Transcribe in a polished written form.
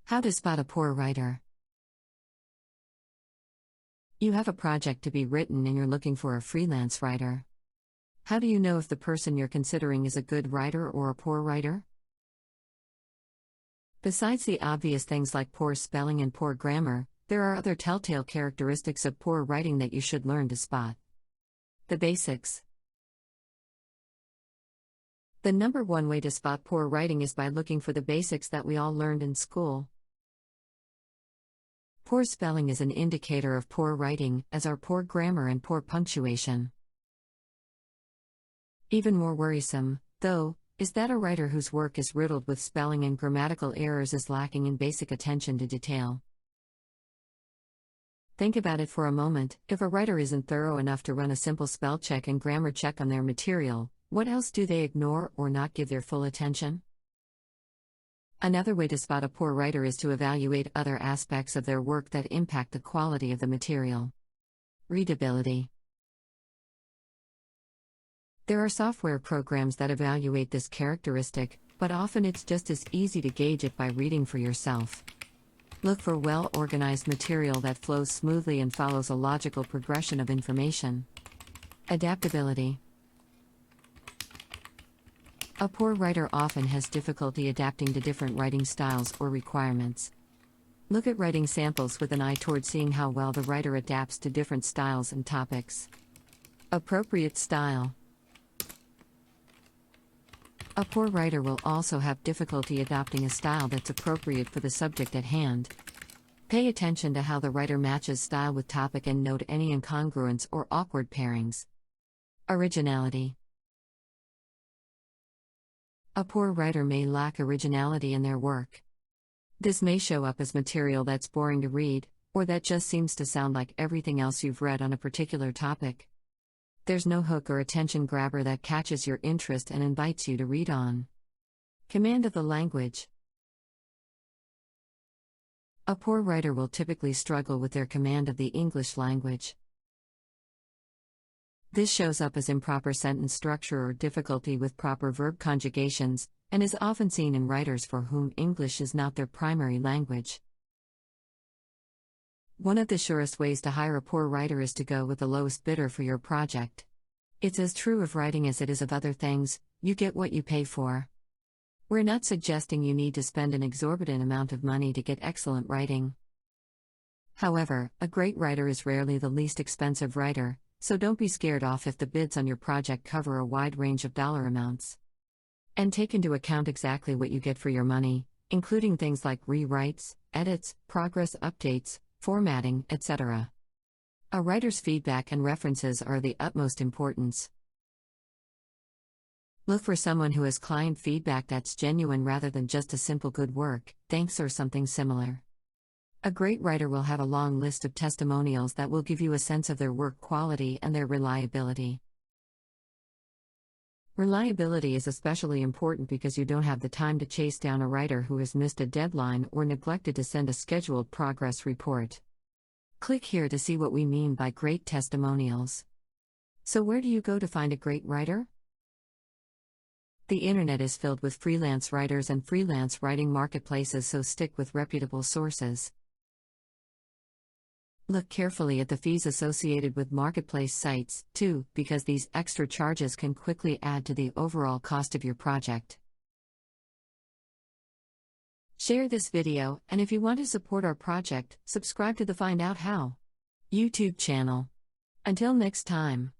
How to spot a poor writer. You have a project to be written and you're looking for a freelance writer. How do you know if the person you're considering is a good writer or a poor writer? Besides the obvious things like poor spelling and poor grammar, there are other telltale characteristics of poor writing that you should learn to spot. The basics. The number one way to spot poor writing is by looking for the basics that we all learned in school. Poor spelling is an indicator of poor writing, as are poor grammar and poor punctuation. Even more worrisome, though, is that a writer whose work is riddled with spelling and grammatical errors is lacking in basic attention to detail. Think about it for a moment. If a writer isn't thorough enough to run a simple spell check and grammar check on their material, what else do they ignore or not give their full attention? Another way to spot a poor writer is to evaluate other aspects of their work that impact the quality of the material. Readability. There are software programs that evaluate this characteristic, but often it's just as easy to gauge it by reading for yourself. Look for well-organized material that flows smoothly and follows a logical progression of information. Adaptability. A poor writer often has difficulty adapting to different writing styles or requirements. Look at writing samples with an eye toward seeing how well the writer adapts to different styles and topics. Appropriate style. A poor writer will also have difficulty adopting a style that's appropriate for the subject at hand. Pay attention to how the writer matches style with topic and note any incongruence or awkward pairings. Originality. A poor writer may lack originality in their work. This may show up as material that's boring to read, or that just seems to sound like everything else you've read on a particular topic. There's no hook or attention grabber that catches your interest and invites you to read on. Command of the language. A poor writer will typically struggle with their command of the English language. This shows up as improper sentence structure or difficulty with proper verb conjugations, and is often seen in writers for whom English is not their primary language. One of the surest ways to hire a poor writer is to go with the lowest bidder for your project. It's as true of writing as it is of other things: you get what you pay for. We're not suggesting you need to spend an exorbitant amount of money to get excellent writing. However, a great writer is rarely the least expensive writer, so don't be scared off if the bids on your project cover a wide range of dollar amounts. And take into account exactly what you get for your money, including things like rewrites, edits, progress updates, formatting, etc. A writer's feedback and references are of the utmost importance. Look for someone who has client feedback that's genuine rather than just a simple "good work, thanks" or something similar. A great writer will have a long list of testimonials that will give you a sense of their work quality and their reliability. Reliability is especially important because you don't have the time to chase down a writer who has missed a deadline or neglected to send a scheduled progress report. Click here to see what we mean by great testimonials. So where do you go to find a great writer? The internet is filled with freelance writers and freelance writing marketplaces, so stick with reputable sources. Look carefully at the fees associated with marketplace sites, too, because these extra charges can quickly add to the overall cost of your project. Share this video, and if you want to support our project, subscribe to the Find Out How YouTube channel. Until next time.